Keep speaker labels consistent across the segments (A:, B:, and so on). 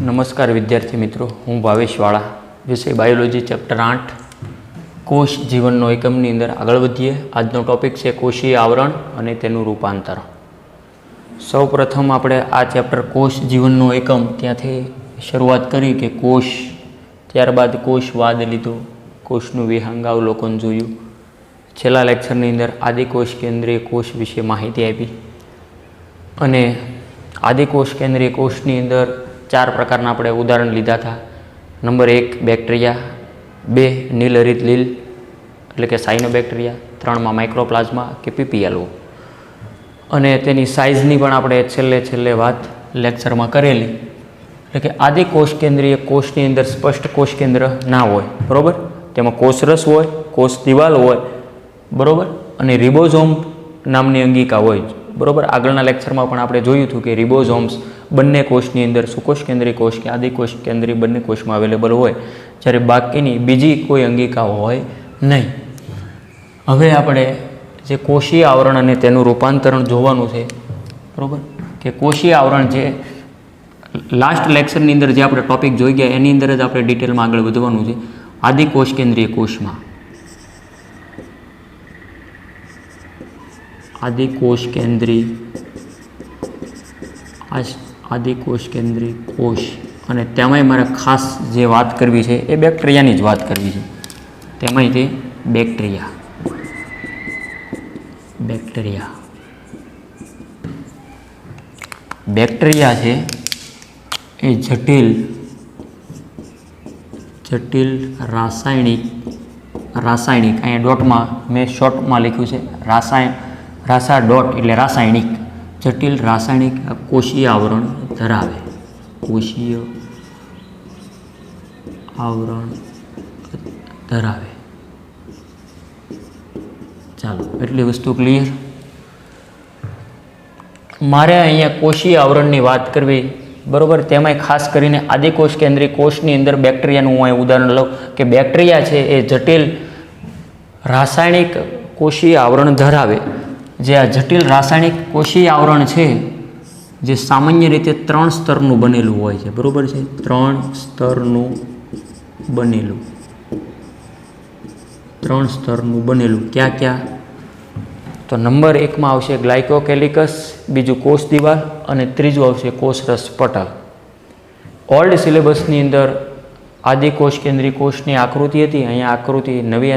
A: નમસ્કાર વિદ્યાર્થી મિત્રો, હું ભાવેશ વાળા. વિષય બાયોલોજી ચેપ્ટર 8 કોષ જીવનનો એકમની અંદર આગળ વધીએ. આજનો ટોપિક છે કોષીય આવરણ અને તેનું રૂપાંતર. સૌ પ્રથમ આપણે આ ચેપ્ટર કોષ જીવનનો એકમ ત્યાંથી શરૂઆત કરી કે કોષ, ત્યારબાદ કોષવાદ લીધો, કોષનું વિહંગાવલોકન જોયું. છેલ્લા લેક્ચરની અંદર આદિકોષ કેન્દ્રીય કોષ વિશે માહિતી આપી અને આદિકોષ કેન્દ્રીય કોષની અંદર 4 પ્રકારના આપણે ઉદાહરણ લીધા હતા. નંબર 1 બેક્ટેરિયા, 2 નીલહરિત લીલ એટલે કે સાયનોબેક્ટેરિયા, 3માં માઇક્રોપ્લાઝમા કે પીપીએલઓ. અને તેની સાઇઝની પણ આપણે છેલ્લે વાત લેક્ચરમાં કરેલી. એટલે કે આદિકોષ કેન્દ્રીય કોષની અંદર સ્પષ્ટ કોષ કેન્દ્ર ના હોય, બરાબર. તેમાં કોષરસ હોય, કોષ દિવાલ હોય, બરાબર, અને રિબોઝોમ નામની અંગિકા હોય, બરાબર. આગળના લેક્ચરમાં પણ આપણે જોયું હતું કે રિબોઝોમ્સ બંને કોષની અંદર સુકોષ કેન્દ્રીય કોષ કે આદિકોષ કેન્દ્રીય બંને કોષમાં અવેલેબલ હોય, જ્યારે બાકીની બીજી કોઈ અંગિકા હોય નહીં. હવે આપણે જે કોષીય આવરણ અને તેનું રૂપાંતરણ જોવાનું છે, બરાબર. કે કોષીય આવરણ જે લાસ્ટ લેક્ચરની અંદર જે આપણે ટોપિક જોઈ ગયા એની અંદર જ આપણે ડિટેલમાં આગળ વધવાનું છે. આદિકોષ કેન્દ્રીય કોષમાં આદિકોષ કેન્દ્રીય કોષ, અને તેમાંય મારે ખાસ જે વાત કરવી છે એ બેક્ટેરિયાની જ વાત કરવી છે. તેમાંય તે બેક્ટેરિયા છે એ જટિલ રાસાયણિક અહીંયા ડોટમાં મેં શોર્ટમાં લખ્યું છે રાસા ડોટ એટલે રાસાયણિક, જટિલ રાસાયણિક કોષીય આવરણ ધરાવે. કોષીય આવરણ ધરાવે. ચાલો, એટલી વસ્તુ ક્લિયર. મારે અહીંયા કોષીય આવરણની વાત કરવી, બરાબર. તેમાંય ખાસ કરીને આદિકોષ કેન્દ્રીય કોષની અંદર બેક્ટેરિયાનું હું અહીં ઉદાહરણ લઉં કે બેક્ટેરિયા છે એ જટિલ રાસાયણિક કોષીય આવરણ ધરાવે. જે આ જટિલ રાસાયણિક કોષીય આવરણ છે જે સામાન્ય રીતે 3 સ્તરનું બનેલું હોય છે, બરાબર છે. 3 સ્તરનું બનેલું. ક્યાં? તો નંબર 1માં આવશે ગ્લાયકોકેલિકસ, બીજું કોષ દિવાલ અને ત્રીજું આવશે કોષરસ પટલ. ઓલ્ડ સિલેબસની અંદર આદિકોષ કેન્દ્રીય કોષની આકૃતિ હતી. અહીંયા આકૃતિ નવી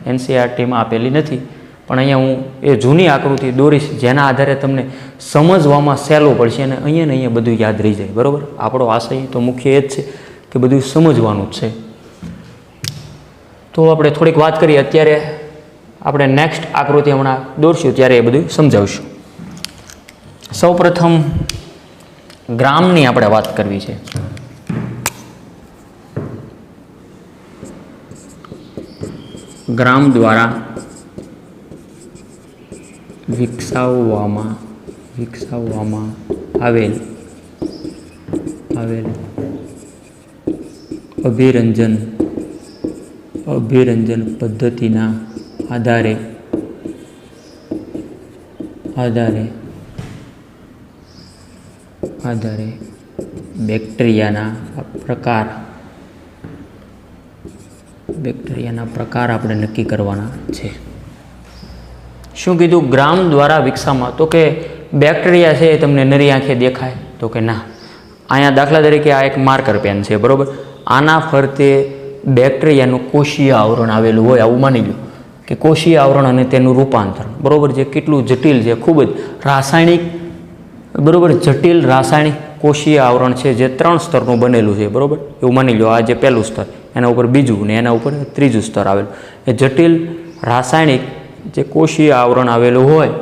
A: એનસીઆરટીમાં આપેલી નથી, પણ અહીંયા હું એ જૂની આકૃતિ દોરીશ જેના આધારે તમને સમજવામાં સહેલું પડશે અને અહીંયા બધું યાદ રહી જાય, બરાબર. આપણો આશય તો મુખ્ય એ જ છે કે બધું સમજવાનું જ છે. તો આપણે થોડીક વાત કરીએ. અત્યારે આપણે નેક્સ્ટ આકૃતિ હમણાં દોરશું ત્યારે એ બધું સમજાવશું. સૌ પ્રથમ ગ્રામની આપણે વાત કરવી છે. ગ્રામ દ્વારા વિકસાવવામાં આવેલ અભિરંજન પદ્ધતિના આધારે બેક્ટેરિયાના પ્રકાર આપણે નક્કી કરવાના છે. શું કીધું? ગ્રામ દ્વારા વિકસાવવામાં. તો કે બેક્ટેરિયા છે એ તમને નરી આંખે દેખાય? તો કે ના. અહીંયા દાખલા તરીકે આ એક માર્કર પેન છે, બરાબર. આના ફરતે બેક્ટેરિયાનું કોષીય આવરણ આવેલું હોય, આવું માની લો કે કોષીય આવરણ અને તેનું રૂપાંતર, બરાબર. જે કેટલું જટિલ છે, ખૂબ જ રાસાયણિક, બરાબર. જટિલ રાસાયણિક કોષીય આવરણ છે જે 3 સ્તરનું બનેલું છે, બરાબર. એવું માની લો આ જે પહેલું સ્તર, એના ઉપર બીજું ને એના ઉપર ત્રીજું સ્તર આવેલું. એ જટિલ રાસાયણિક જે કોષીય આવરણ આવેલું હોય,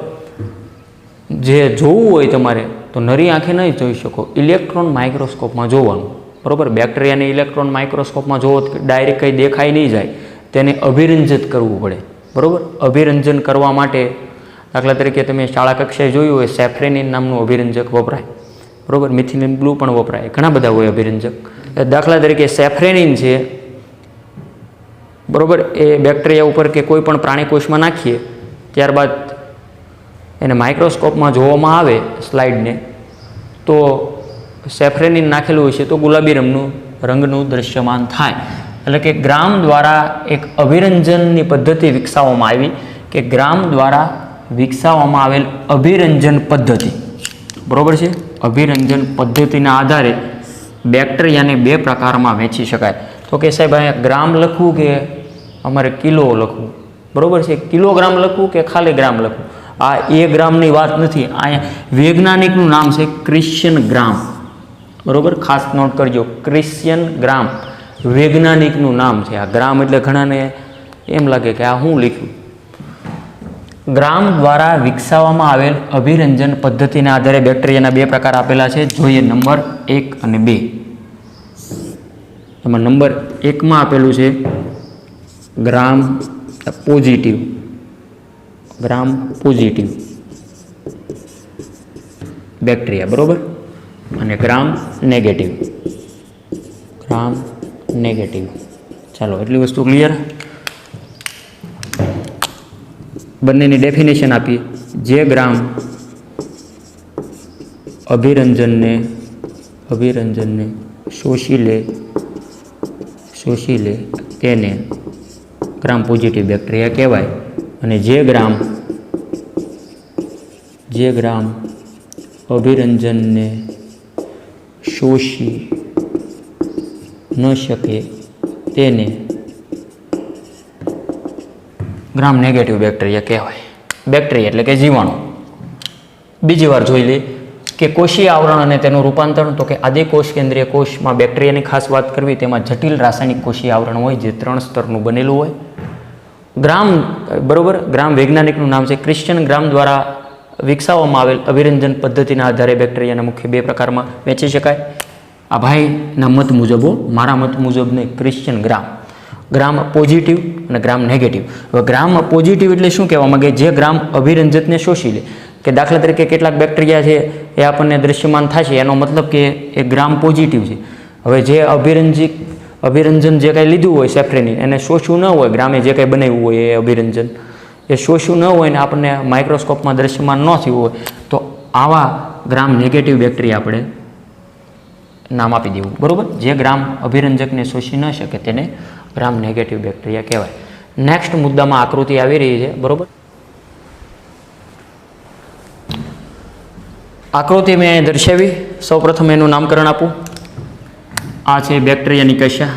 A: જે જોવું હોય તમારે તો નરી આંખે નહીં જોઈ શકો, ઇલેક્ટ્રોન માઇક્રોસ્કોપમાં જોવાનું, બરાબર. બેક્ટેરિયાને ઇલેક્ટ્રોન માઇક્રોસ્કોપમાં જોવો તો ડાયરેક્ટ કંઈ દેખાઈ નહીં જાય, તેને અભિરંજિત કરવું પડે, બરાબર. અભિરંજન કરવા માટે દાખલા તરીકે તમે શાળા કક્ષાએ જોયું હોય સેફ્રેનિન નામનું અભિરંજક વપરાય, બરાબર. મિથિલિન બ્લુ પણ વપરાય, ઘણા બધા હોય અભિરંજક. દાખલા તરીકે સેફ્રેનિન છે, બરાબર. એ બેક્ટેરિયા ઉપર કે કોઈ પણ પ્રાણી કોષમાં નાખીએ ત્યારબાદ એને માઇક્રોસ્કોપમાં જોવામાં આવે સ્લાઇડને, તો સેફ્રેનિન નાખેલું હોય છે તો ગુલાબી રંગનું દ્રશ્યમાન થાય. એટલે કે ગ્રામ દ્વારા એક અભિરંજનની પદ્ધતિ વિકસાવવામાં આવી, કે ગ્રામ દ્વારા વિકસાવવામાં આવેલ અભિરંજન પદ્ધતિ, બરાબર છે. અભિરંજન પદ્ધતિના આધારે બેક્ટેરિયાને 2 પ્રકારમાં વહેંચી શકાય. તો કે સાહેબ અહીંયા ગ્રામ લખવું કે અમારે કિલો લખવું, બરાબર છે. કિલોગ્રામ લખવું કે ખાલી ગ્રામ લખવું, આ એ ગ્રામની વાત નથી. અહીંયા વૈજ્ઞાનિકનું નામ છે ક્રિશ્ચિયન ગ્રામ, બરાબર, ખાસ નોટ કરજો. ક્રિશ્ચિયન ગ્રામ વૈજ્ઞાનિકનું નામ છે. આ ગ્રામ એટલે ઘણાને એમ લાગે કે આ હું લખ્યું. ગ્રામ દ્વારા વિકસાવવામાં આવેલ અભિરંજન પદ્ધતિના આધારે બેક્ટેરિયાના 2 પ્રકાર આપેલા છે. જોઈએ નંબર 1 અને 2. એમાં નંબર 1માં આપેલું છે ગ્રામ પોઝિટિવ, ગ્રામ પોઝિટિવ બેક્ટેરિયા, બરાબર, અને ગ્રામ નેગેટિવ, ગ્રામ નેગેટિવ. ચાલો એટલી વસ્તુ ક્લિયર. બંનેની ડેફિનેશન આપીએ. જે ગ્રામ અભિરંજનને શોષી લે તેને ગ્રામ પોઝિટિવ બેક્ટેરિયા કહેવાય. અને જે ગ્રામ અભિરંજનને શોષી ન શકે તેને ગ્રામ નેગેટિવ બેક્ટેરિયા કહેવાય. બેક્ટેરિયા એટલે કે જીવાણુ. બીજી વાર જોઈ લઈએ કે કોષીય આવરણ અને તેનું રૂપાંતરણ. તો કે આદિકોષ કેન્દ્રીય કોષમાં બેક્ટેરિયાની ખાસ વાત કરવી, તેમાં જટિલ રાસાયણિક કોષીય આવરણ હોય જે 3 સ્તરનું બનેલું હોય. ગ્રામ, બરાબર, ગ્રામ વૈજ્ઞાનિકનું નામ છે ક્રિશ્ચિયન ગ્રામ દ્વારા વિકસાવવામાં આવેલ અભિરંજન પદ્ધતિના આધારે બેક્ટેરિયાના મુખ્ય 2 પ્રકારમાં વહેંચી શકાય. આ ભાઈના મત મુજબ, મારા મત મુજબ નહીં. ક્રિશ્ચિયન ગ્રામ પોઝિટિવ અને ગ્રામ નેગેટિવ. હવે ગ્રામ પોઝિટિવ એટલે શું કહેવા માંગે? જે ગ્રામ અભિરંજકને શોષી લે. કે દાખલા તરીકે કેટલાક બેક્ટેરિયા છે એ આપણને દ્રશ્યમાન થાય છે, એનો મતલબ કે એ ગ્રામ પોઝિટિવ છે. હવે જે અભિરંજન જે કંઈ લીધું હોય સેફ્રેનિન, એને શોષવું ન હોય, ગ્રામે જે કંઈ બનાવ્યું હોય એ અભિરંજન એ શોષવું ન હોય ને આપણને માઇક્રોસ્કોપમાં દ્રશ્યમાન ન થયું હોય, તો આવા ગ્રામ નેગેટિવ બેક્ટેરિયા આપણે નામ આપી દેવું, બરાબર. જે ગ્રામ અભિરંજકને શોષી ન શકે તેને ગ્રામ નેગેટિવ બેક્ટેરિયા કહેવાય. નેક્સ્ટ મુદ્દામાં આકૃતિ આવી રહી છે, બરાબર. આકૃતિ મેં દર્શાવી. સૌપ્રથમ એનું નામકરણ આપું. આ છે બેક્ટેરિયાની કશા,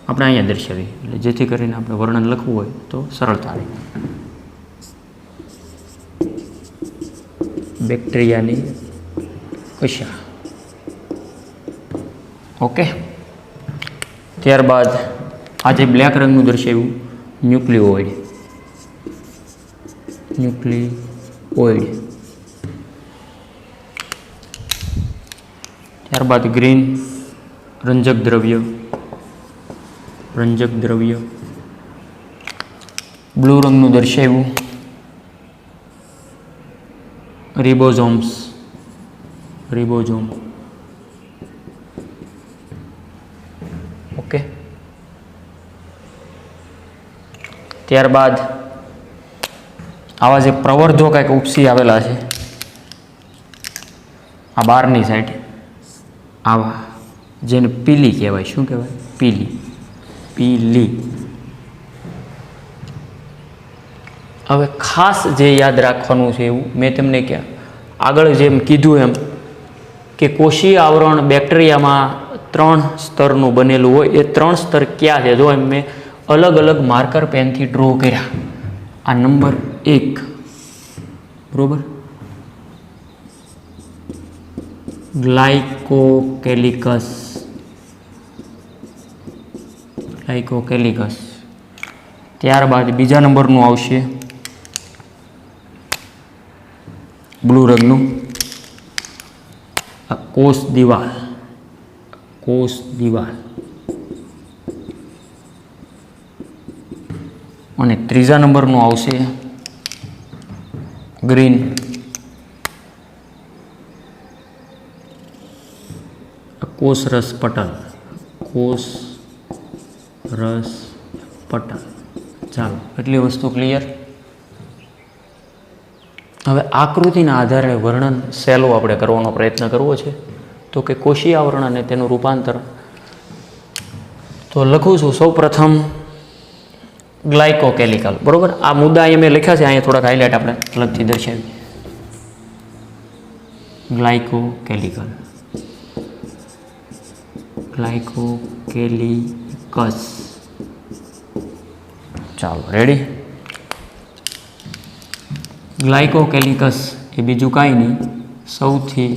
A: આપણે અહીંયા દર્શાવી, એટલે જેથી કરીને આપણે વર્ણન લખવું હોય તો સરળતા રહે. બેક્ટેરિયાની કશા, ઓકે. ત્યારબાદ આ જે બ્લેક રંગનું દર્શાવ્યું ન્યુક્લિઓઇડ, ત્યારબાદ ગ્રીન રંજક દ્રવ્ય, બ્લુ રંગનું દર્શાવ્યું રિબોઝોમ, ઓકે. ત્યારબાદ આવા જે પ્રવર્ધો કંઈક ઉપસી આવેલા છે આ બહારની સાઈડ, આવા જેને પીલી કહેવાય. શું કહેવાય? પીલી. હવે ખાસ જે યાદ રાખવાનું છે એવું મેં તમને આગળ જેમ કીધું એમ કે કોષીય આવરણ બેક્ટેરિયામાં 3 સ્તરનું બનેલું હોય. એ 3 સ્તર ક્યાં છે? જો એમ મેં અલગ અલગ માર્કર પેનથી ડ્રો કર્યા. આ નંબર 1, બરોબર, ગ્લાયકોકેલિકસ. ત્યારબાદ બીજા નંબરનું આવશે બ્લુ રંગનું કોષ દિવાલ. અને ત્રીજા નંબરનું આવશે ગ્રીન કોષરસ પટલ. ચાલો, એટલી વસ્તુ ક્લિયર. હવે આકૃતિના આધારે વર્ણન સહેલું આપણે કરવાનો પ્રયત્ન કરવો છે. તો કે કોષીય આવરણ અને તેનું રૂપાંતર. તો લખું છું સૌ પ્રથમ ગ્લાયકોકેલિકલ. બરાબર, આ મુદ્દા અહીંયા મેં લખ્યા છે, અહીંયા થોડાક હાઇલાઇટ આપણે અલગથી દર્શાવી. ગ્લાયકોકેલિકલ, ગ્લાયકોકેલિકસ. ચાલો રેડી. ગ્લાયકોકેલિકસ એ બીજું કાંઈ નહીં, સૌથી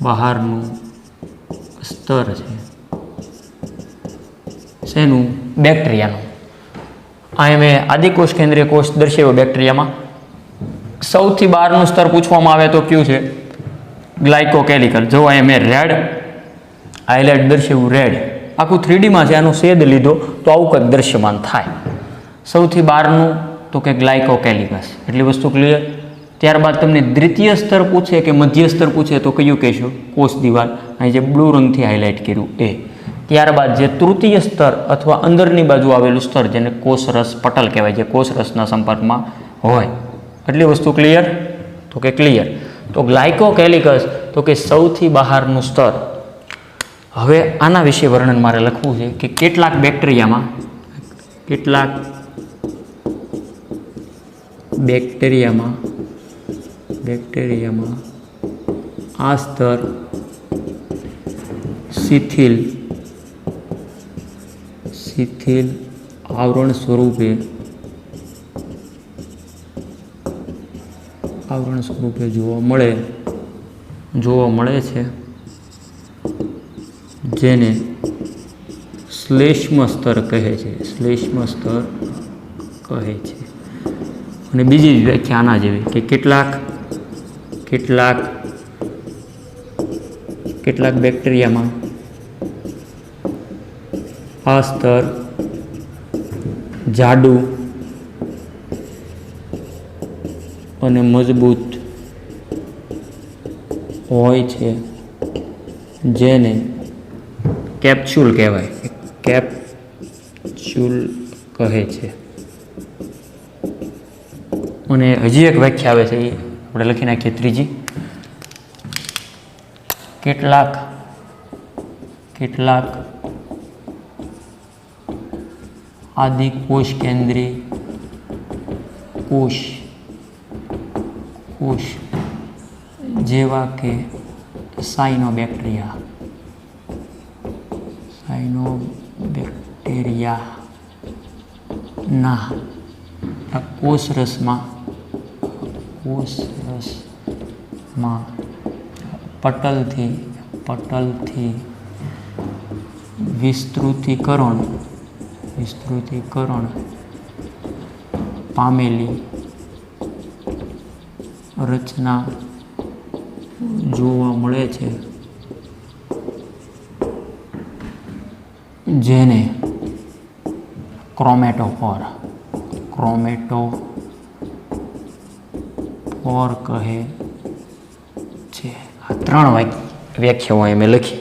A: બહારનું સ્તર છે. શેનું? બેક્ટેરિયાનું. અહીંયા મેં આદિકોષ કેન્દ્રીય કોષ દર્શાવ્યો બેક્ટેરિયામાં. સૌથી બહારનું સ્તર પૂછવામાં આવે તો કયું છે? ગ્લાયકોકેલિકલ. જો અહીંયા મેં રેડ હાઇલાઇટ દર્શાવ્યું, રેડ આખું 3Dમાં છે, આનો શેડ લીધો તો આવું કંઈક દૃશ્યમાન થાય. સૌથી બહારનું તો કે ગ્લાયકોકેલિકસ. એટલી વસ્તુ ક્લિયર. ત્યારબાદ તમને દ્વિતીય સ્તર પૂછે કે મધ્ય સ્તર પૂછે તો કયું કહેશો? કોષ દિવાલ. અહીં જે બ્લુ રંગથી હાઇલાઇટ કર્યું એ. ત્યારબાદ જે તૃતીય સ્તર અથવા અંદરની બાજુ આવેલું સ્તર જેને કોષરસ પટલ કહેવાય, જે કોષરસના સંપર્કમાં હોય. એટલી વસ્તુ ક્લિયર? તો કે ક્લિયર. તો ગ્લાયકોકેલિકસ તો કે સૌથી બહારનું સ્તર. હવે આના વિશે વર્ણન મારે લખવું છે કે કેટલાક બેક્ટેરિયામાં આ સ્તર શિથિલ આવરણ સ્વરૂપે જોવા મળે છે, જેને શ્લેષ્મ સ્તર કહે છે. અને બીજી વ્યાખ્યા આના જેવી કે કેટલાક બેક્ટેરિયામાં આ સ્તર જાડું અને મજબૂત હોય છે, જેને કેપ્સ્યુલ કહેવાય. કેપ્સ્યુલ કહે છે. અને હજી એક વ્યાખ્યા આવે છે, એ આપણે લખી નાખીએ ત્રીજી. કેટલાક આદિકોષ કેન્દ્રી કોષ જેવા કે સાયનોબેક્ટેરિયાના કોષરસમાં પટલથી વિસ્તૃતીકરણ પામેલી રચના જોવા મળે છે, જેને ક્રોમેટોફોર કહે છે. આ 3 વ્યાખ્યાઓ અહીં મેં લખી.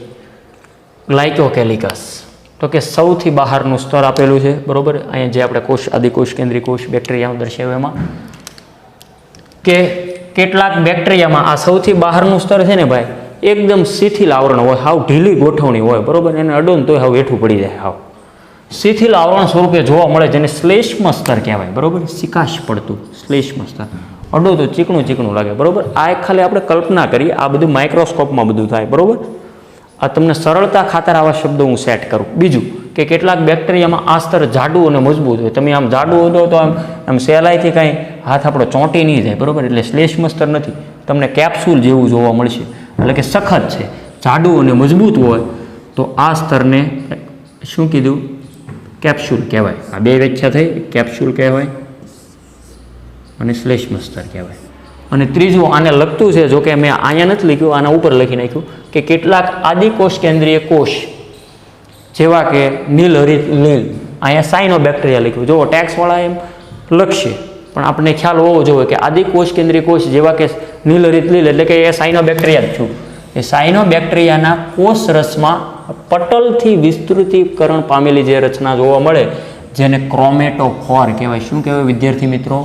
A: ગ્લાયકોકેલિકસ તો કે સૌથી બહારનું સ્તર આપેલું છે. બરોબર, અહીંયા જે આપણે આદિકોષ કેન્દ્રીય કોષ બેક્ટેરિયામાં દર્શાવ્યું એમાં કે કેટલાક બેક્ટેરિયામાં આ સૌથી બહારનું સ્તર છે ને ભાઈ, એકદમ શિથિલ આવરણ હોય, હાવ ઢીલી ગોઠવણી હોય. બરોબર, એને અડો ને તોય હાવ હેઠું પડી જાય. હાવ શિથિલ આવરણ સ્વરૂપે જોવા મળે, જેને શ્લેષ્મ સ્તર કહેવાય. બરોબર, સિકાશ પડતું શ્લેષ્મ સ્તર. અડો તો ચીકણું લાગે. બરોબર, આ એક ખાલી આપણે કલ્પના કરીએ, આ બધું માઇક્રોસ્કોપમાં બધું થાય. બરોબર, આ તમને સરળતા ખાતર આવા શબ્દો હું સેટ કરું. બીજું કે કેટલાક બેક્ટેરિયામાં આ સ્તર જાડું અને મજબૂત હોય. તમે આમ જાડું હોય તો આમ સહેલાઈથી કાંઈ હાથ આપણો ચોંટી નહીં જાય. બરોબર, એટલે શ્લેષ્મ સ્તર નથી, તમને કેપ્સ્યુલ જેવું જોવા મળશે. એટલે કે સખત છે, જાડું અને મજબૂત હોય તો આ સ્તરને શું કીધું? કેપ્સ્યુલ કહેવાય. આ 2 વ્યાખ્યા થઈ, કેપ્સ્યુલ કહેવાય અને શ્લેષ્મ સ્તર કહેવાય. અને ત્રીજું આને લગતું છે, જો કે મેં અહીંયા નથી લખ્યું, આના ઉપર લખી નાખ્યું કે કેટલાક આદિકોષ કેન્દ્રીય કોષ જેવા કે નીલહરિત લીલ. અહીંયા સાયનોબેક્ટેરિયા લખ્યું. જો ટેક્સવાળા એમ લખશે પણ આપણે ખ્યાલ હોવો જોઈએ કે આદિકોષ કેન્દ્રીય કોષ જેવા કે નીલહરિત લીલ એટલે કે એ સાયનોબેક્ટેરિયા જ છું. એ સાયનોબેક્ટેરિયાના કોષ રસમાં પટલથી વિસ્તૃતીકરણ પામેલી જે રચના જોવા મળે, જેને ક્રોમેટોફોર કહેવાય. શું કહેવાય વિદ્યાર્થી મિત્રો?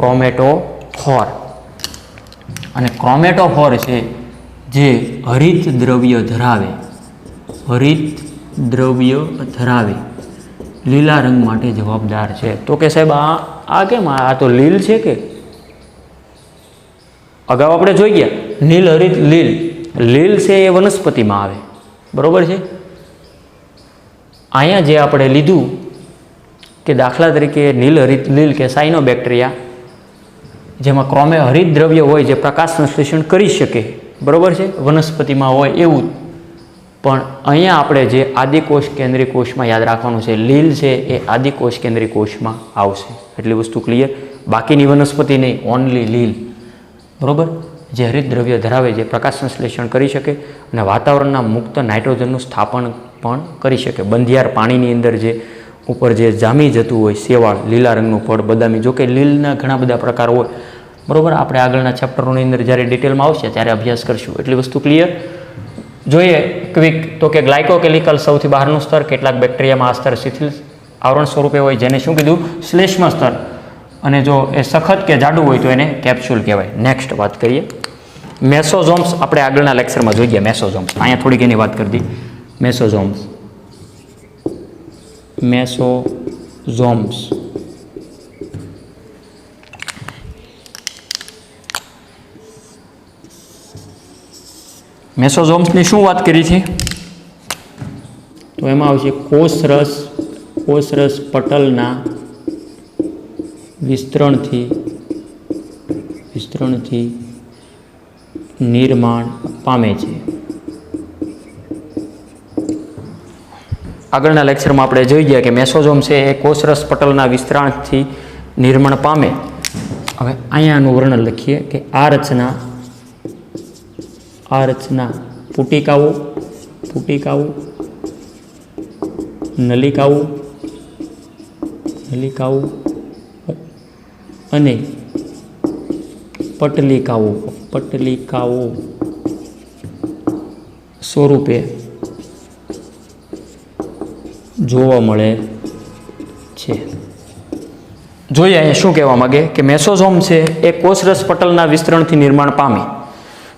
A: ક્રોમેટોફોર. અને ક્રોમેટોફોર છે જે હરિત દ્રવ્ય ધરાવે, હરિત દ્રવ્ય ધરાવે, લીલા રંગ માટે જવાબદાર છે. તો કે સાહેબ આ કેમ, આ તો લીલ છે કે અગાઉ આપણે જોઈ ગયા નીલ હરિત લીલ. લીલ છે એ વનસ્પતિમાં આવે, બરોબર છે. અહીંયા જે આપણે લીધું કે દાખલા તરીકે નીલ હરિત લીલ કે સાયનોબેક્ટેરિયા, જેમાં હરિત દ્રવ્ય હોય જે પ્રકાશ સંશ્લેષણ કરી શકે, બરોબર છે, વનસ્પતિમાં હોય એવું. પણ અહીંયા આપણે જે આદિકોષ કેન્દ્રીય કોષમાં યાદ રાખવાનું છે, લીલ છે એ આદિકોષ કેન્દ્રીય કોષમાં આવશે. એટલી વસ્તુ ક્લિયર. બાકીની વનસ્પતિ નહીં, ઓનલી લીલ, બરોબર, જે હરિત દ્રવ્ય ધરાવે, જે પ્રકાશ સંશ્લેષણ કરી શકે અને વાતાવરણના મુક્ત નાઇટ્રોજનનું સ્થાપન પણ કરી શકે. બંધિયાર પાણીની અંદર જે ઉપર જે જામી જતું હોય શેવાળ, લીલા રંગનું ફળ બદામી, જોકે લીલના ઘણા બધા પ્રકાર હોય, બરોબર. આપણે આગળના ચેપ્ટરોની અંદર જ્યારે ડિટેલમાં આવશે ત્યારે અભ્યાસ કરશું. એટલી વસ્તુ ક્લિયર. જોઈએ ક્વિક, તો કે ગ્લાયકોકેલિકલ સૌથી બહારનું સ્તર. કેટલાક બેક્ટેરિયામાં આ સ્તર શિથિલ આવરણ સ્વરૂપે હોય, જેને શું કીધું, શ્લેષ્મ સ્તર. અને જો એ સખત કે જાડું હોય તો એને કેપ્સ્યુલ કહેવાય. નેક્સ્ટ વાત કરીએ મેસોઝોમ્સ. આપણે આગળના લેક્ચરમાં જોઈ ગયા મેસોઝોમ્સ. અહીંયા થોડીક એની વાત કરી દી. મેસોઝોમ્સ, મેસોઝોમ્સ મેસોઝોમ્સની શું વાત કરી છે? તો એમાં આવશે કોષરસ પટલના વિસ્તરણથી નિર્માણ પામે છે. આગળના લેક્ચરમાં આપણે જોઈ ગયા કે મેસોઝોમ છે એ કોષરસ પટલના વિસ્તરણથી નિર્માણ પામે. હવે અહીંયાનું વર્ણન લખીએ કે આ રચના પુટિકાઓ, નલિકાઓ અને પટલિકાઓ સ્વરૂપે જોવા મળે છે. જોઈએ અહીંયા શું કહેવા માંગે કે મેસોઝોમ છે એ કોષરસ પટલના વિસ્તરણથી નિર્માણ પામે.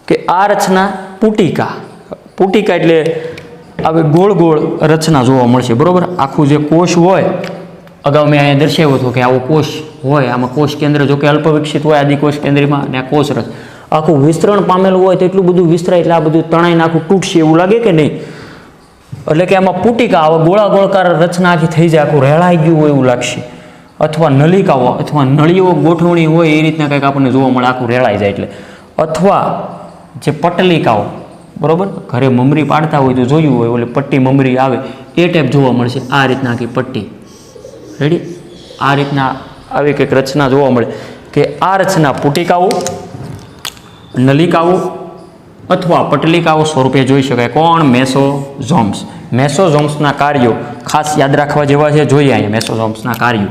A: કે આ રચના પુટિકા એટલે આવી ગોળ રચના જોવા મળશે, બરોબર. આખું જે કોષ હોય, અગાઉ મેં અહીંયા દર્શાવ્યું હતું કે આવો કોષ હોય, આમાં કોષ કેન્દ્ર જો કે અલ્પ વિકસિત હોય આદિકોષ કેન્દ્રમાં, અને આ કોષરસ આખું વિસ્તરણ પામેલું હોય તો એટલું બધું વિસ્તરાય એટલે આ બધું તણાઈને આખું તૂટશે એવું લાગે કે નહીં. એટલે કે આમાં પુટિકા આવા ગોળાકાર રચના આખી થઈ જાય, આખું રેળાઈ ગયું હોય એવું લાગશે. અથવા નલિકાઓ અથવા નળીઓ ગોઠવણી હોય એ રીતના કંઈક આપણને જોવા મળે, આખું રેળાઈ જાય એટલે. અથવા જે પટલિકાઓ, બરોબર, ઘરે મમરી પાડતા હોય તો જોયું હોય, ઓલે પટ્ટી મમરી આવે એ ટાઈપ જોવા મળશે. આ રીતના આખી પટ્ટી, રેડી, આ રીતના આવી કંઈક રચના જોવા મળે. કે આ રચના પુટિકાઓ, નલિકાઓ અથવા પટલિકાઓ સ્વરૂપે જોઈ શકાય. કોણ? મેસોઝોમ્સ. મેસોઝોમ્સના કાર્યો ખાસ યાદ રાખવા જેવા છે. જોઈએ અહીંયા મેસોઝોમ્સના કાર્યો.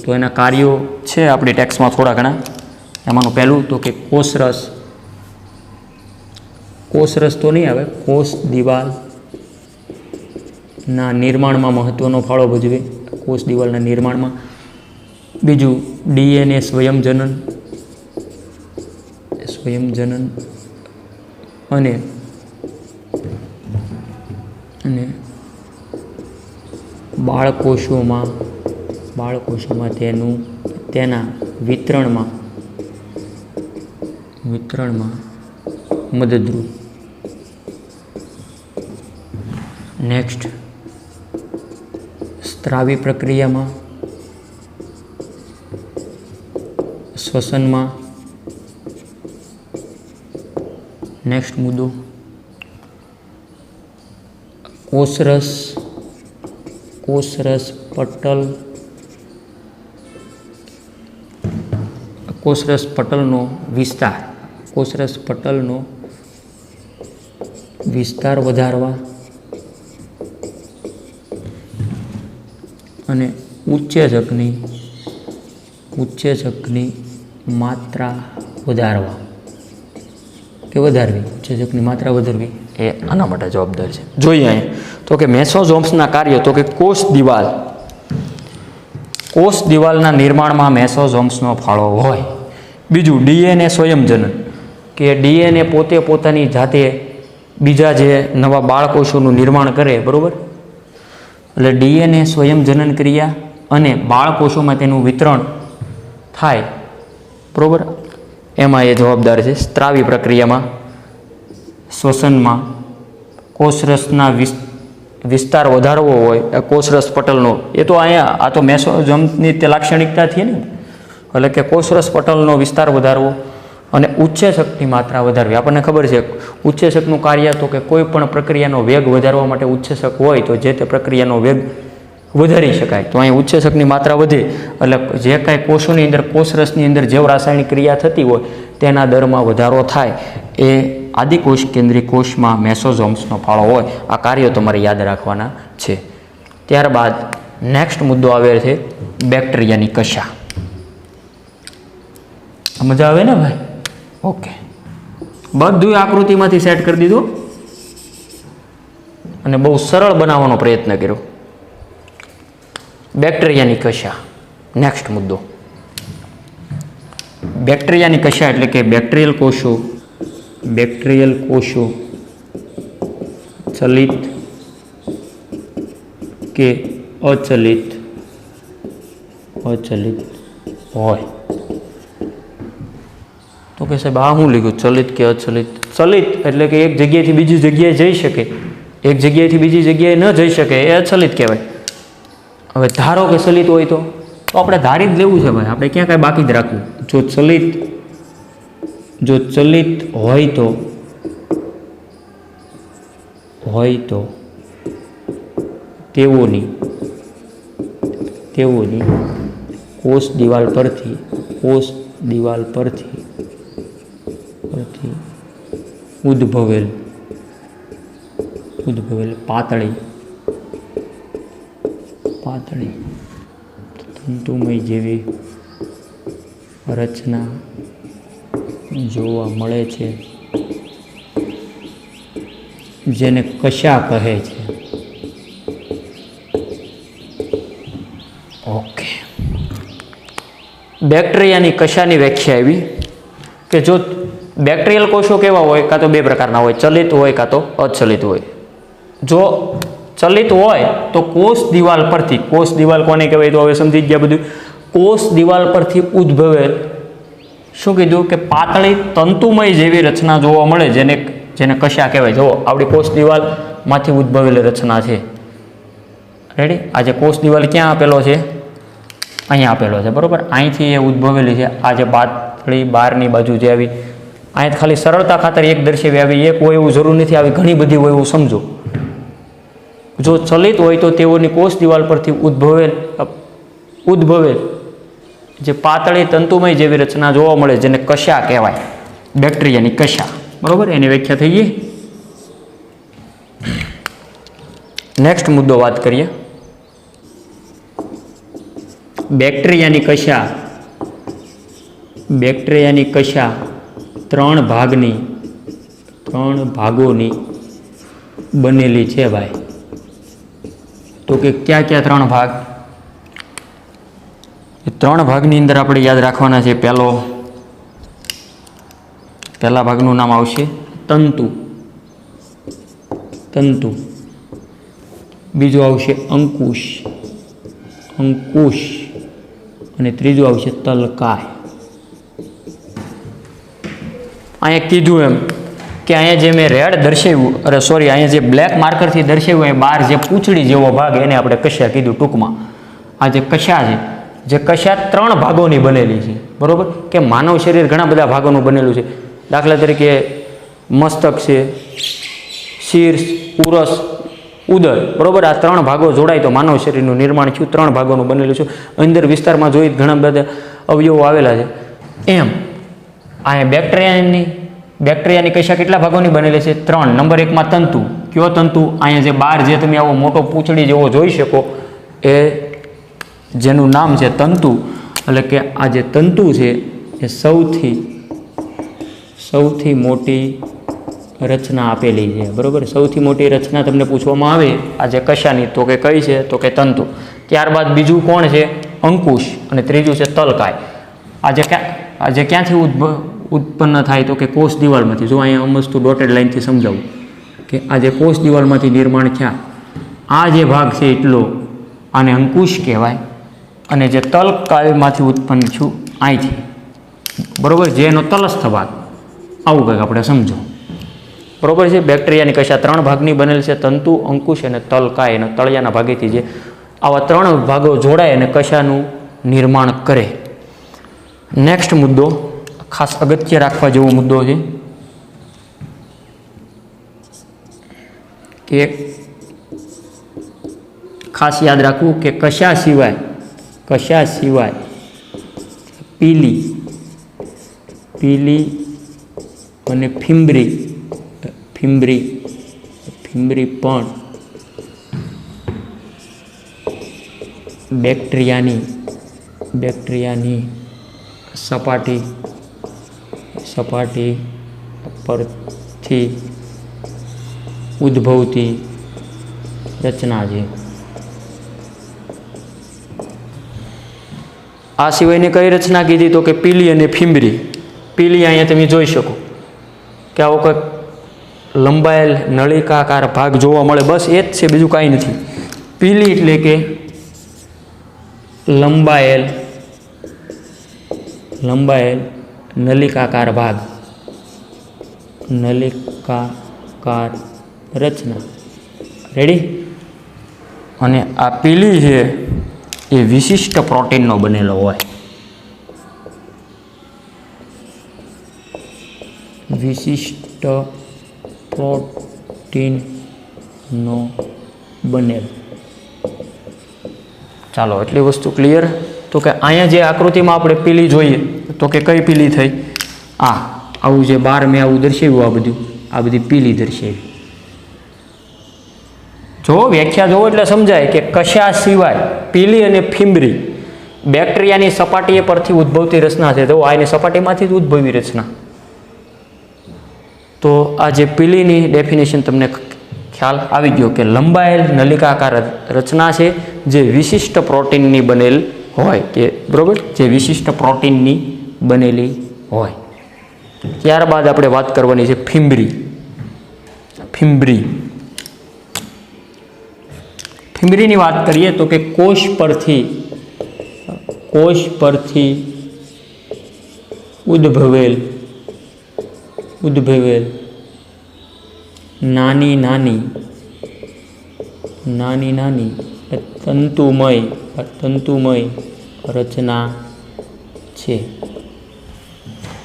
A: તો એના કાર્યો છે આપણી ટેક્સ્ટમાં થોડા ઘણા. એમાંનું પહેલું તો કે કોષરસ તો નહીં આવે, કોષ દિવાલના નિર્માણમાં મહત્વનો ફાળો ભજવે, કોષ દિવાલના નિર્માણમાં. બીજું DNA સ્વયંજનન અને બાળકોષોમાં તેના વિતરણમાં મદદરૂપ. નેક્સ્ટ સ્ત્રાવી પ્રક્રિયામાં, શ્વસનમાં. નેક્સ્ટ મુદ્દો કોષરસ પટલનો વિસ્તાર વધારવા અને ઉત્સેચકની માત્રા વધારવા કે વધારવી, ઉત્સેચકની માત્રા વધારવી એ આના માટે જવાબદાર છે. જોઈએ અહીંયા તો કે મેસોઝોમ્સના કાર્ય તો કે કોષ દિવાલના નિર્માણમાં મેસોઝોમ્સનો ફાળો હોય. બીજું ડીએનએ સ્વયંજનન, કે ડીએનએ પોતે પોતાની જાતે બીજા જે નવા બાળકોષોનું નિર્માણ કરે, બરાબર. એટલે ડીએનએ સ્વયંજનન ક્રિયા અને બાળકોષોમાં તેનું વિતરણ થાય, બરાબર. એમાં એ જવાબદાર છે. સ્ત્રાવી પ્રક્રિયામાં, શ્વસનમાં કોષરસના વિસ્તાર વધારવો હોય, કોષરસ પટલનો, એ તો અહીંયા આ તો મેસોઝોમ્સની તે લાક્ષણિકતા છે ને, એટલે કે કોષરસ પટલનો વિસ્તાર વધારવો અને ઉચ્છેસકની માત્રા વધારવી. આપણને ખબર છે ઉચ્છેસકનું કાર્ય તો કે કોઈ પણ પ્રક્રિયાનો વેગ વધારવા માટે ઉચ્છેસક હોય તો જે તે પ્રક્રિયાનો વેગ વધારી શકાય. તો અહીં ઉચ્છેસકની માત્રા વધે એટલે જે કાંઈ કોષોની અંદર, કોષરસની અંદર જેવ રાસાયણિક ક્રિયા થતી હોય તેના દરમાં વધારો થાય. એ આદિકોષ કેન્દ્રીય કોષમાં મેસોઝોમ્સનો ફાળો હોય. આ કાર્યો તમારે યાદ રાખવાના છે. ત્યારબાદ નેક્સ્ટ મુદ્દો આવે છે બેક્ટેરિયાની કશા. મજા આવે ને ભાઈ? ઓકે, બધું આકૃતિમાંથી સેટ કરી દીધું અને બહુ સરળ બનાવવાનો પ્રયત્ન કર્યો. બેક્ટેરિયાની કશા, નેક્સ્ટ મુદ્દો. બેક્ટેરિયાની કશા એટલે કે બેક્ટેરિયલ કોષો ચલિત કે અચલિત હોય. તો કે સાહેબ આ શું લખ્યું? ચલિત કે અચલિત? ચલિત એટલે કે એક જગ્યાએથી બીજી જગ્યાએ જઈ શકે, એક જગ્યાએથી બીજી જગ્યાએ ન જઈ શકે, એ અચલિત કહેવાય. હવે ધારો કે ચલિત હોય તો આપણે ધારી જ લેવું છે ભાઈ, આપણે ક્યાં કાંઈ બાકી જ રાખવું. જો ચલિત હોય તો તેઓની કોષ દિવાલ પરથી ઉદ્ભવેલ પાતળી તંતુમય જેવી રચના જોવા મળે છે, જેને કશા કહે છે. ઓકે, બેક્ટેરિયાની કશાની વ્યાખ્યા આવી કે જો બેક્ટેરિયલ કોષો કેવા હોય, કાં તો બે પ્રકારના હોય, ચલિત હોય કાં તો અચલિત હોય. જો ચલિત હોય તો કોષ દિવાલ પરથી, કોષ દિવાલ કોને કહેવાય તો હવે સમજી ગયા બધું. કોષ દિવાલ પરથી ઉદ્ભવેલ, શું કીધું કે પાતળી તંતુમય જેવી રચના જોવા મળે, જેને કશા કહેવાય. જો આપણી કોષ દિવાલમાંથી ઉદ્ભવેલી રચના છે. રેડી? આ જે કોષ દિવાલ ક્યાં આપેલો છે? અહીંયા આપેલો છે, બરાબર. અહીંથી એ ઉદ્ભવેલી છે. આ જે પાતળી બહારની બાજુ જે આવી, અહીંયા ખાલી સરળતા ખાતર એક દર્શાવી આવી, એક હોય એવું જરૂર નથી, આવી ઘણી બધી હોય એવું સમજો. જો ચલિત હોય તો તેઓની કોષ દિવાલ પરથી ઉદ્ભવેલ જે પાતળી તંતુમય જેવી રચના જોવા મળે, જેને કશા કહેવાય, બેક્ટેરિયાની કશા. બરાબર, એની વ્યાખ્યા થઈ ગઈ. નેક્સ્ટ મુદ્દો વાત કરીએ. બેક્ટેરિયાની કશા ત્રણ ભાગોની બનેલી છે ભાઈ. તો કે ક્યાં ક્યાં ત્રણ ભાગ? ત્રણ ભાગની અંદર આપણે યાદ રાખવાના છે. પહેલા ભાગનું નામ આવશે તંતુ. બીજું આવશે અંકુશ, અને ત્રીજું આવશે તલકાય. અહીંયા કીધું એમ કે અહીંયા જે મેં રેડ દર્શાવ્યું, અહીંયા જે બ્લેક માર્કરથી દર્શાવ્યું, એ બહાર જે પૂંછડી જેવો ભાગ, એને આપણે કશા કીધું ટૂંકમાં. આ જે કશા છે, જે કશા ત્રણ ભાગોની બનેલી છે, બરાબર. કે માનવ શરીર ઘણા બધા ભાગોનું બનેલું છે. દાખલા તરીકે મસ્તક છે, શીર્ષ, ઉરસ, ઉદર, બરાબર. આ ત્રણ ભાગો જોડાય તો માનવ શરીરનું નિર્માણ થયું. ત્રણ ભાગોનું બનેલું છે. અંદર વિસ્તારમાં જોઈએ ઘણા બધા અવયવો આવેલા છે. એમ અહીંયા બેક્ટેરિયાની કશા કેટલા ભાગોની બનેલી છે? ત્રણ. નંબર એકમાં તંતુ. કયો તંતુ? અહીંયા જે બહાર જે તમે આવો મોટો પૂંછડી જેવો જોઈ શકો, એ જેનું નામ છે તંતુ. એટલે કે આ જે તંતુ છે એ સૌથી મોટી રચના આપેલી છે, બરાબર. સૌથી મોટી રચના તમને પૂછવામાં આવે આ જે કશાની, તો કે કઈ છે? તો કે તંતુ. ત્યારબાદ બીજું કોણ છે? અંકુશ અને ત્રીજું છે તલકાય. આજે ક્યાંથી ઉત્પન્ન થાય તો કે કોષ દિવાલમાંથી. જો અહીંયા મસ્તું ડોટેડ લાઇનથી સમજાવું કે આ જે કોષ દિવાલમાંથી નિર્માણ થયા આ જે ભાગ છે એટલો આને અંકુશ કહેવાય, અને જે તલકાયમાંથી ઉત્પન્ન થયું અહીંથી, બરાબર, જે એનો તલસ્થ ભાગ, આવું કંઈક આપણે સમજો, બરાબર છે. બેક્ટેરિયાની કશા 3 ભાગની બનેલ છે, તંતુ, અંકુશ અને તલકાય, અને તળિયાના ભાગેથી જે આવા 3 ભાગો જોડાય અને કશાનું નિર્માણ કરે. નેક્સ્ટ મુદ્દો, ખાસ અગત્ય રાખવા જેવો મુદ્દો છે કે ખાસ યાદ રાખવું કે કશા સિવાય પીલી અને ફિમ્બ્રી પણ બેક્ટેરિયાની સપાટી પરથી ઉદ્ભવતી રચના છે. આ સિવાયની કઈ રચના કીધી તો કે પીલી અને ફિમ્બ્રી. પીલી અહીંયા તમે જોઈ શકો કે આવો કંઈક લંબાયેલ નળિકાકાર ભાગ જોવા મળે, બસ એ જ છે, બીજું કાંઈ નથી. પીલી એટલે કે લંબાયેલ નલિકાકાર ભાગ, નલિકાકાર રચના. રેડી? અને આ પીલી છે એ વિશિષ્ટ પ્રોટીનનો બનેલો હોય. વિશિષ્ટ પ્રોટીનનો બનેલ. ચાલો, એટલી વસ્તુ ક્લિયર. તો કે અહીંયા જે આકૃતિમાં આપણે પીલી જોઈએ તો કે કઈ પીલી થઈ? આવું જે બાર મેં આવું દર્શાવ્યું, આ બધી પીલી દર્શાવી. જો વ્યાખ્યા જોવો એટલે સમજાય કે કશા સિવાય પીલી અને ફિમ્બ્રી બેક્ટેરિયાની સપાટી પરથી ઉદ્ભવતી રચના છે. તો આ એની સપાટીમાંથી જ ઉદ્ભવી રચના. તો આ જે પીલીની ડેફિનેશન તમને ખ્યાલ આવી ગયો કે લંબાયેલ નલિકાકાર રચના છે જે વિશિષ્ટ પ્રોટીનની બનેલ હોય, કે બરાબર, જે વિશિષ્ટ પ્રોટીનની બનેલી હોય. ત્યારબાદ આપણે વાત કરવાની છે ફિમ્બ્રીની વાત કરીએ તો કે કોષ પરથી ઉદ્ભવેલ નાની નાની તંતુમય રચના છે.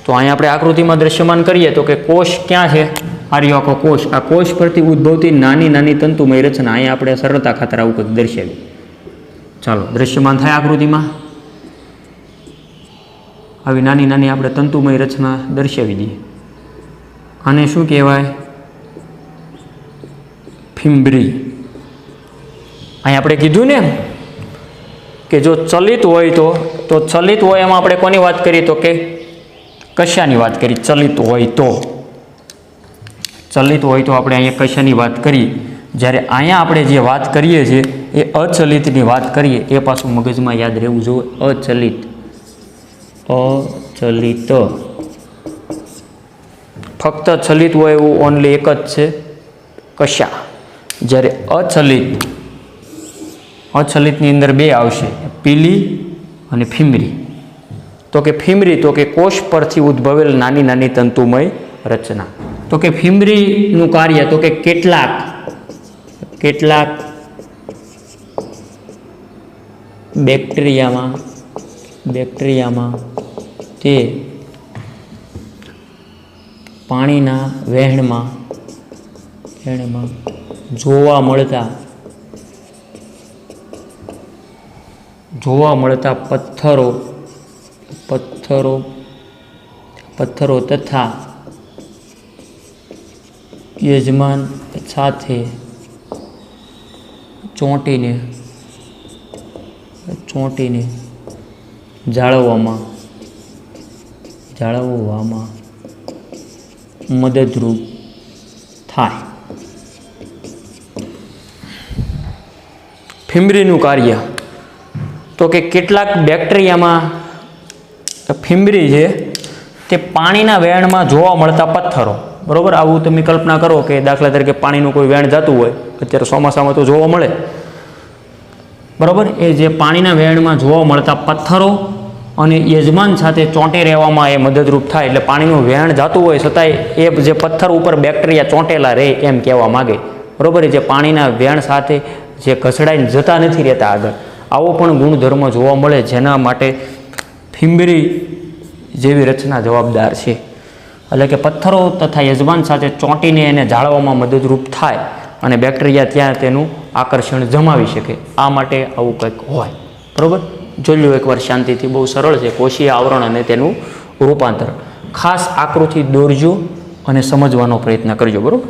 A: તો અહીંયા આપણે આકૃતિમાં દ્રશ્યમાન કરીએ તો કે કોષ ક્યાં છે? આખો કોષ. આ કોષ પરથી ઉદ્ભવતી નાની નાની તંતુમય રચના. અહીંયા આપણે સરળતા ખાતર આવું કંઈક દર્શાવી. ચાલો, દ્રશ્યમાન થાય આકૃતિમાં. આવી નાની નાની આપણે તંતુમય રચના દર્શાવી દઈએ. આને શું કહેવાય? ફિમ્બ્રી. અહીં આપણે કીધું ને કે જો ચલિત હોય તો ચલિત હોય એમાં આપણે કોની વાત કરીએ તો કે કશાની વાત કરી. ચલિત હોય તો આપણે અહીંયા કશાની વાત કરી. જ્યારે અહીંયા આપણે જે વાત કરીએ છીએ એ અચલિતની વાત કરીએ, એ પાછું મગજમાં યાદ રહેવું જોઈએ. અચલિત ફક્ત ચલિત હોય એવું ઓનલી એક જ છે, કશા. જ્યારે અચલિતની અંદર 2 આવશે, પીલી અને ફિમ્બ્રી. તો કે ફિમ્બ્રી તો કે કોષ પરથી ઉદ્ભવેલ નાની નાની તંતુમય રચના. તો કે ફિમ્બ્રીનું કાર્ય તો કે કેટલાક બેક્ટેરિયામાં તે પાણીના વહેણમાં જોવા મળતા પથ્થરો તથા યજમાન સાથે ચોંટીને જાળવવામાં મદદરૂપ થાય. ફિમ્બ્રીનું કાર્ય તો કે કેટલાક બેક્ટેરિયામાં ફિમ્બરી છે તે પાણીના વહેણમાં જોવા મળતા પથ્થરો, બરાબર. આવું તમે કલ્પના કરો કે દાખલા તરીકે પાણીનું કોઈ વહેણ જતું હોય, અત્યારે ચોમાસામાં તો જોવા મળે, બરાબર. એ જે પાણીના વહેણમાં જોવા મળતા પથ્થરો અને યજમાન સાથે ચોંટી રહેવામાં એ મદદરૂપ થાય. એટલે પાણીનું વહેણ જતું હોય છતાંય એ જે પથ્થર ઉપર બેક્ટેરિયા ચોંટેલા રહે એમ કહેવા માગે, બરાબર. જે પાણીના વહેણ સાથે જે ઘસડાઈને જતા નથી રહેતા આગળ, આવો પણ ગુણધર્મ જોવા મળે, જેના માટે ફિમ્બરી જેવી રચના જવાબદાર છે. એટલે કે પથ્થરો તથા યજમાન સાથે ચોંટીને એને જાળવવામાં મદદરૂપ થાય અને બેક્ટેરિયા ત્યાં તેનું આકર્ષણ જમાવી શકે. આ માટે આવું કંઈક હોય, બરાબર. જોઈ લો એકવાર શાંતિથી, બહુ સરળ છે. કોષીય આવરણ અને તેનું રૂપાંતર. ખાસ આકૃતિ દોરજો અને સમજવાનો પ્રયત્ન કરજો, બરાબર.